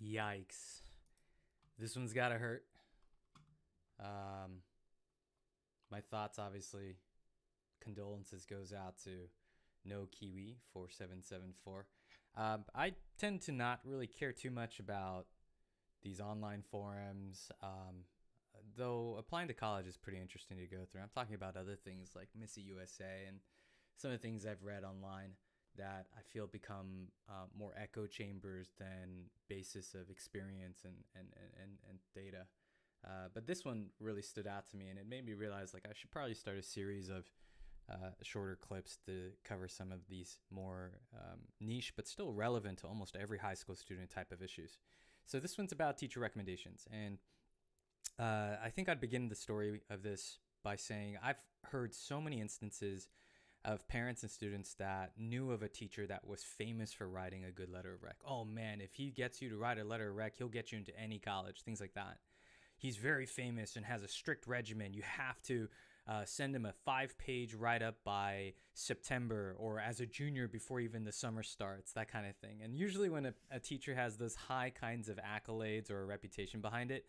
Yikes. This one's gotta hurt. My thoughts, obviously, condolences goes out to No Kiwi 4774. I tend to not really care too much about these online forums, though applying to college is pretty interesting to go through. I'm talking about other things like Missy USA and some of the things I've read online that I feel become more echo chambers than basis of experience and data. But this one really stood out to me, and it made me realize like I should probably start a series of shorter clips to cover some of these more niche but still relevant to almost every high school student type of issues. So this one's about teacher recommendations, and I think I'd begin the story of this by saying I've heard so many instances of parents and students that knew of a teacher that was famous for writing a good letter of rec. Oh man, if he gets you to write a letter of rec, he'll get you into any college, things like that. He's very famous and has a strict regimen. You have to send him a 5-page write-up by September or as a junior before even the summer starts, that kind of thing. And usually when a teacher has those high kinds of accolades or a reputation behind it,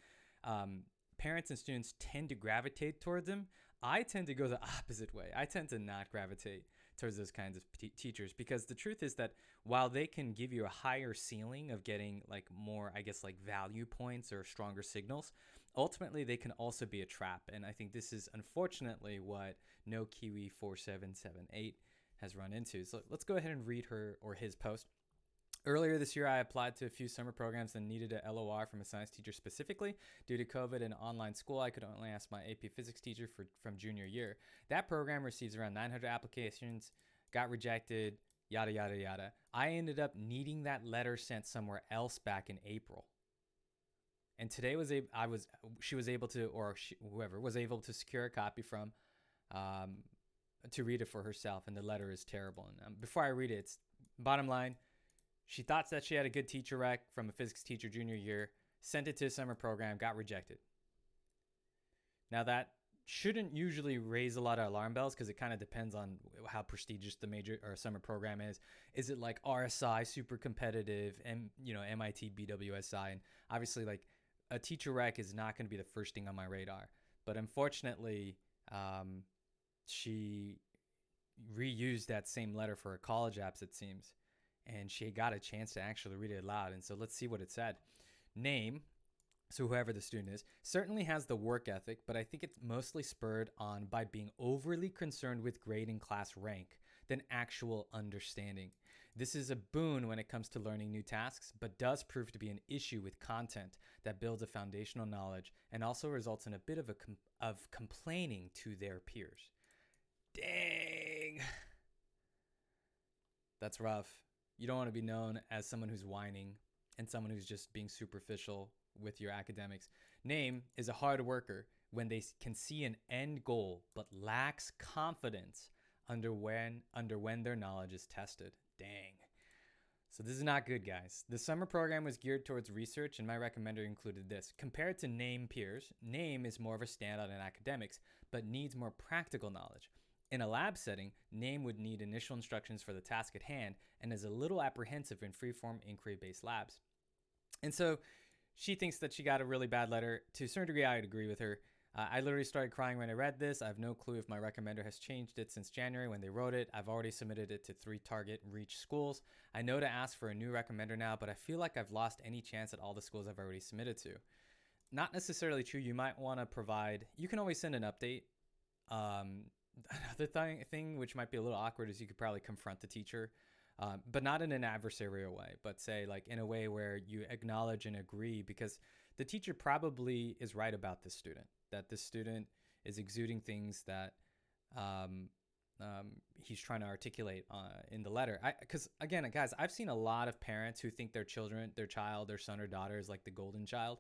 parents and students tend to gravitate towards them. I tend to go the opposite way. I tend to not gravitate towards those kinds of teachers because the truth is that while they can give you a higher ceiling of getting like more, I guess, like value points or stronger signals, ultimately they can also be a trap. And I think this is unfortunately what No Kiwi 4778 has run into. So let's go ahead and read her or his post. Earlier this year, I applied to a few summer programs and needed a LOR from a science teacher specifically. Due to COVID and online school, I could only ask my AP physics teacher from junior year. That program receives around 900 applications, got rejected, yada, yada, yada. I ended up needing that letter sent somewhere else back in April. And today she was able to, or whoever was able to secure a copy from, to read it for herself. And the letter is terrible. And before I read it, it's bottom line. She thought that she had a good teacher rec from a physics teacher junior year, sent it to a summer program, got rejected. Now that shouldn't usually raise a lot of alarm bells because it kind of depends on how prestigious the major or summer program is. Is it like RSI, super competitive, and MIT, BWSI, and obviously like a teacher rec is not going to be the first thing on my radar. But unfortunately, she reused that same letter for her college apps, it seems. And she got a chance to actually read it aloud. And so let's see what it said. Name, so whoever the student is, certainly has the work ethic, but I think it's mostly spurred on by being overly concerned with grade and class rank than actual understanding. This is a boon when it comes to learning new tasks, but does prove to be an issue with content that builds a foundational knowledge and also results in a bit of complaining to their peers. Dang. That's rough. You don't want to be known as someone who's whining and someone who's just being superficial with your academics. Name is a hard worker when they can see an end goal but lacks confidence under when their knowledge is tested. Dang. So this is not good, guys. The summer program was geared towards research, and my recommender included this. Compared to Name peers, Name is more of a standout in academics, but needs more practical knowledge. In a lab setting, Name would need initial instructions for the task at hand and is a little apprehensive in free-form inquiry-based labs. And so she thinks that she got a really bad letter. To a certain degree, I'd agree with her. I literally started crying when I read this. I have no clue if my recommender has changed it since January when they wrote it. I've already submitted it to 3 target reach schools. I know to ask for a new recommender now, but I feel like I've lost any chance at all the schools I've already submitted to. Not necessarily true. You might want to provide, you can always send an update. Another thing which might be a little awkward is you could probably confront the teacher, but not in an adversarial way, but say like in a way where you acknowledge and agree, because the teacher probably is right about this student, that this student is exuding things that he's trying to articulate in the letter. Because again, guys, I've seen a lot of parents who think their child, their son or daughter is like the golden child.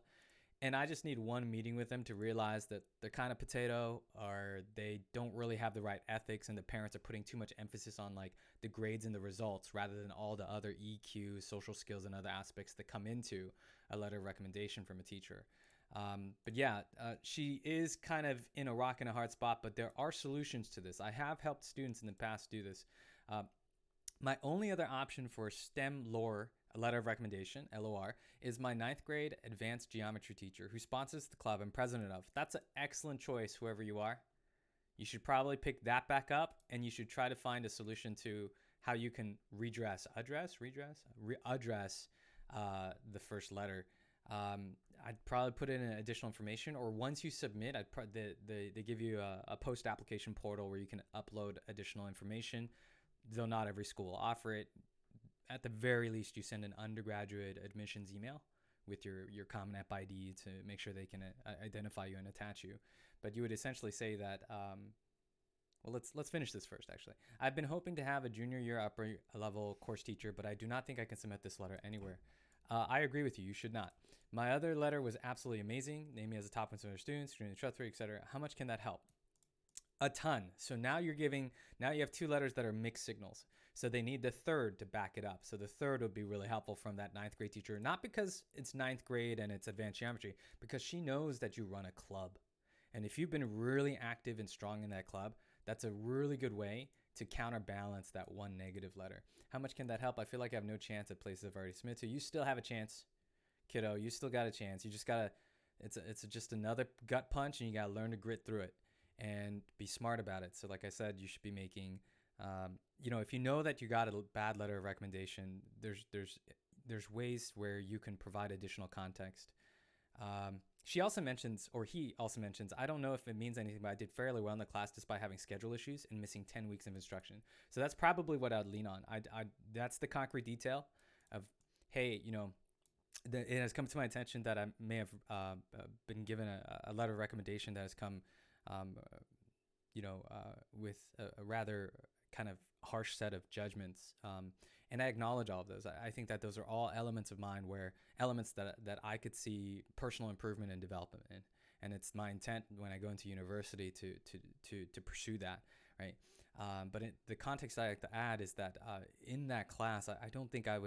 And I just need one meeting with them to realize that they're kind of potato, or they don't really have the right ethics, and the parents are putting too much emphasis on like the grades and the results rather than all the other EQ, social skills, and other aspects that come into a letter of recommendation from a teacher. But yeah, she is kind of in a rock and a hard spot, but there are solutions to this. I have helped students in the past do this. My only other option for STEM lore a letter of recommendation, LOR, is my ninth grade advanced geometry teacher who sponsors the club I'm president of. That's an excellent choice, whoever you are. You should probably pick that back up, and you should try to find a solution to how you can address the first letter. I'd probably put in additional information, or once you submit, they give you a post application portal where you can upload additional information. Though not every school will offer it. At the very least, you send an undergraduate admissions email with your Common App ID to make sure they can identify you and attach you. But you would essentially say that, well, let's finish this first, actually. I've been hoping to have a junior year upper level course teacher, but I do not think I can submit this letter anywhere. I agree with you. You should not. My other letter was absolutely amazing. Name me as a top 100 student, trustworthy, etc. How much can that help? A ton. So now you have two letters that are mixed signals. So they need the third to back it up. So the third would be really helpful from that ninth grade teacher, not because it's ninth grade and it's advanced geometry, because she knows that you run a club. And if you've been really active and strong in that club, that's a really good way to counterbalance that one negative letter. How much can that help? I feel like I have no chance at places I've already submitted to. You still have a chance, kiddo. You still got a chance. You just gotta, it's just another gut punch, and you gotta learn to grit through it and be smart about it. So like I said, you should be making, if you know that you got a bad letter of recommendation, there's ways where you can provide additional context. He also mentions, I don't know if it means anything, but I did fairly well in the class despite having schedule issues and missing 10 weeks of instruction. So that's probably what I'd lean on. That's the concrete detail of, hey, it has come to my attention that I may have been given a letter of recommendation that has come, with a rather kind of harsh set of judgments. And I acknowledge all of those. I think that those are all elements of mine, elements that I could see personal improvement and development in. And it's my intent when I go into university to pursue that, right? But the context I like to add is that in that class, I don't think I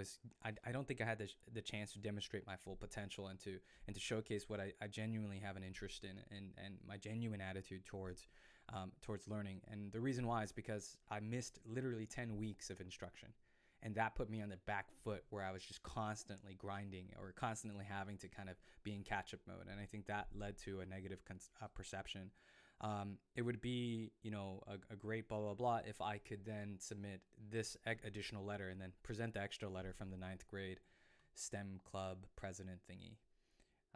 had the chance to demonstrate my full potential and to showcase what I genuinely have an interest in and my genuine attitude towards learning. And the reason why is because I missed literally 10 weeks of instruction. And that put me on the back foot where I was just constantly grinding or constantly having to kind of be in catch-up mode. And I think that led to a negative perception. It would be, a great blah, blah, blah if I could then submit this additional letter and then present the extra letter from the ninth grade STEM club president thingy.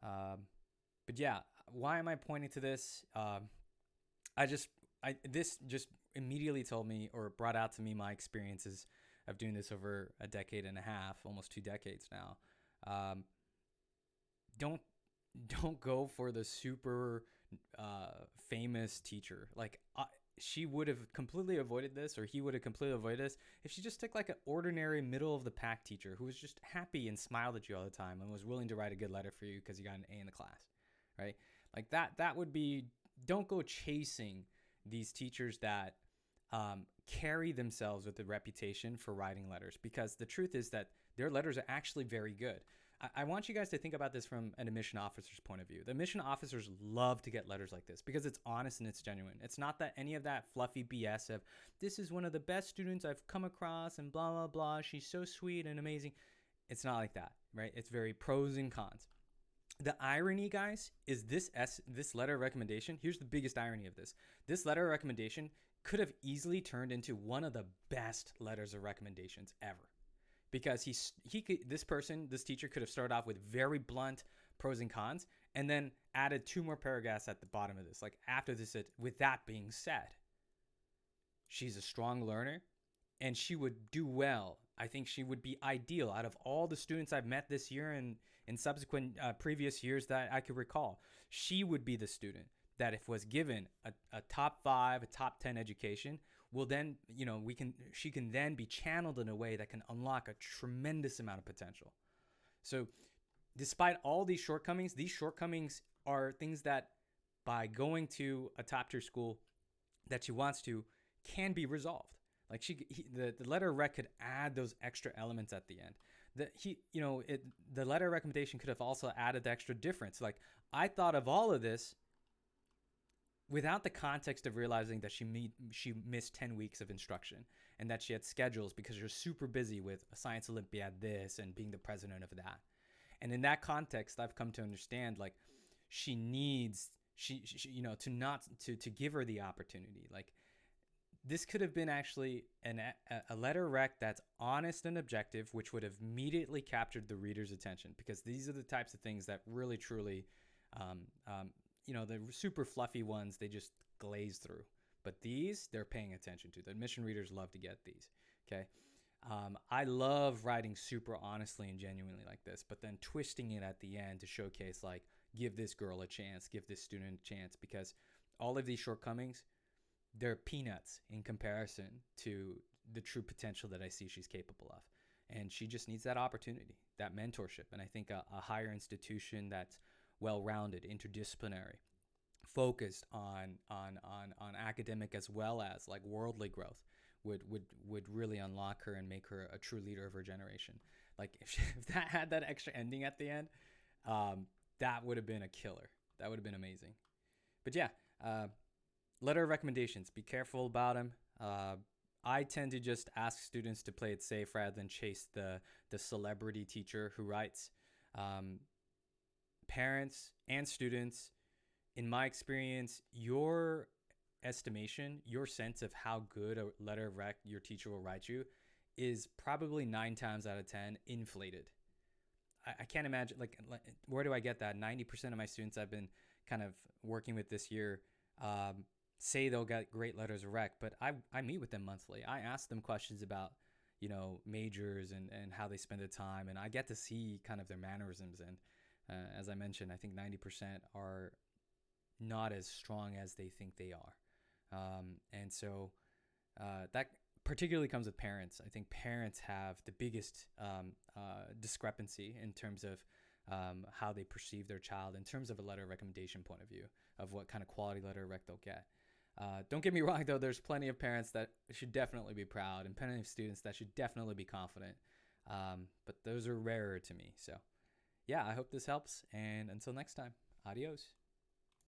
But yeah, why am I pointing to this? This just immediately told me or brought out to me my experiences of doing this over a decade and a half, almost 2 decades now. Don't go for the super famous teacher. Like she would have completely avoided this, or he would have completely avoided this if she just took like an ordinary middle of the pack teacher who was just happy and smiled at you all the time and was willing to write a good letter for you because you got an A in the class, right? Like that would be. Don't go chasing these teachers that carry themselves with a reputation for writing letters, because the truth is that their letters are actually very good. I want you guys to think about this from an admission officer's point of view. The admission officers love to get letters like this because it's honest and it's genuine. It's not that any of that fluffy BS of this is one of the best students I've come across and blah, blah, blah. She's so sweet and amazing. It's not like that, right? It's very pros and cons. The irony, guys, is this letter of recommendation. Here's the biggest irony of this. This letter of recommendation could have easily turned into one of the best letters of recommendations ever, because this teacher could have started off with very blunt pros and cons and then added 2 more paragraphs at the bottom of this. Like after this, with that being said, she's a strong learner and she would do well. I think she would be ideal out of all the students I've met this year and in subsequent previous years that I could recall. She would be the student that if was given a top 5, a top 10 education, will then, she can then be channeled in a way that can unlock a tremendous amount of potential. So despite all these shortcomings are things that by going to a top tier school that she wants to can be resolved. Like the letter of rec could add those extra elements at the end. The letter of recommendation could have also added the extra difference. Like I thought of all of this without the context of realizing that she missed 10 weeks of instruction. and that she had schedules because you're super busy with a science Olympiad this and being the president of that. And in that context, I've come to understand like she needs she to not to give her the opportunity. Like this could have been actually a letter rec that's honest and objective, which would have immediately captured the reader's attention, because these are the types of things that really truly um, um, the super fluffy ones, they just glaze through. But these, they're paying attention to. The admission readers love to get these. Okay. I love writing super honestly and genuinely like this, but then twisting it at the end to showcase, like, give this girl a chance, give this student a chance, because all of these shortcomings, they're peanuts in comparison to the true potential that I see she's capable of. And she just needs that opportunity, that mentorship. And I think a higher institution that's well-rounded, interdisciplinary, focused on academic as well as like worldly growth would really unlock her and make her a true leader of her generation. Like if that had that extra ending at the end, that would have been a killer. That would have been amazing. But yeah, letter of recommendations. Be careful about them. I tend to just ask students to play it safe rather than chase the celebrity teacher who writes. Parents and students, in my experience, your estimation, your sense of how good a letter of rec your teacher will write you is probably 9 times out of 10 inflated. I can't imagine, like, where do I get that? 90% of my students I've been kind of working with this year say they'll get great letters of rec, but I meet with them monthly. I ask them questions about, majors and how they spend their time, and I get to see kind of their mannerisms. And as I mentioned, I think 90% are not as strong as they think they are. And so that particularly comes with parents. I think parents have the biggest discrepancy in terms of how they perceive their child in terms of a letter of recommendation point of view of what kind of quality letter of rec they'll get. Don't get me wrong, though. There's plenty of parents that should definitely be proud and plenty of students that should definitely be confident. But those are rarer to me. So yeah, I hope this helps. And until next time, adios.